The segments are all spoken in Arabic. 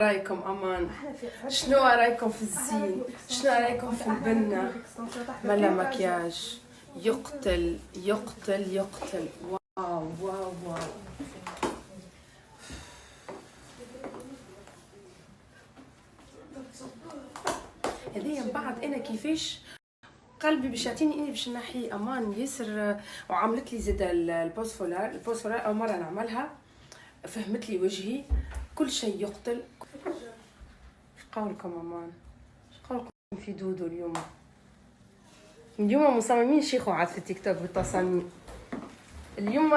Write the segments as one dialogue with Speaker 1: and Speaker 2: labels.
Speaker 1: رايكم امان؟ شنو رايكم في الزين؟ شنو رايكم في البنه؟ ملا مكياج يقتل يقتل يقتل. واو واو واو. هذيا من بعد انا كيفاش قلبي باش يعطيني اني باش نحي امان ياسر. وعملت لي زيد البوسفولار اول مره نعملها، فهمت لي وجهي كل شيء يقتل. ايش قولكم امان؟ ايش قولكم في دودو اليوم مصممين شيخو عاد في التيك توك بالتصاميم. اليوم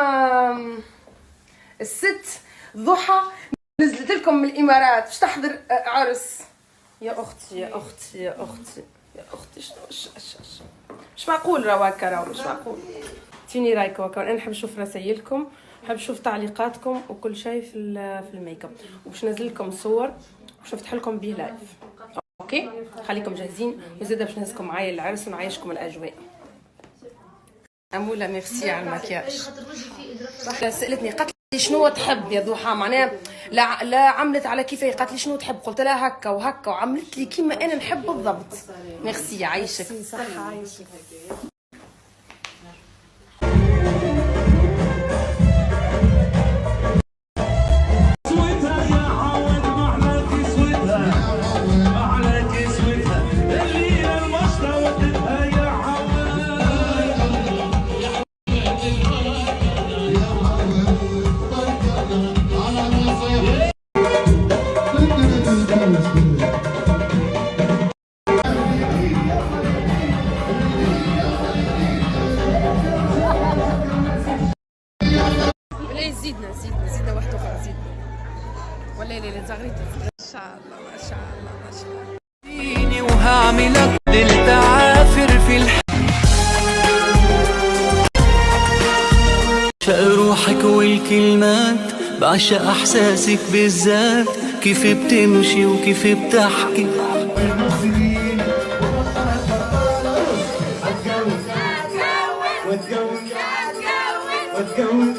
Speaker 1: الست ضحى نزلت لكم من الامارات باش تحضر عرس. يا اختي يا اختي يا اختي يا اختي مش معقول رواكا مش معقول. تيني رايك وكا، انا نحب نشوف رسايلكم، نحب نشوف تعليقاتكم وكل شيء في الميك اب، وباش ننزل لكم صور باش نفتح لكم به لايف. اوكي خليكم جاهزين، وزيد باش نهزكم معايا العرس ونعيشكم الاجواء. اموله ميرسي على المكياج. سالتني قالت لي شنو تحب يا ضحى، معناها لا عملت على كيفي، قالت لي شنو تحب، قلت لها هكا وهكا وعملت لي كيما انا نحب بالضبط. ميرسي يعيشك. صحه عايشك. زيدنا واحد اخرى زيدنا. ولا لا زغريت ما شاء الله ما شاء الله ما شاء الله.
Speaker 2: وهعملك للتعافر في بعشق روحك والكلمات، بعشق احساسك بالذات، كيف بتمشي وكيف بتحكي. واتجوز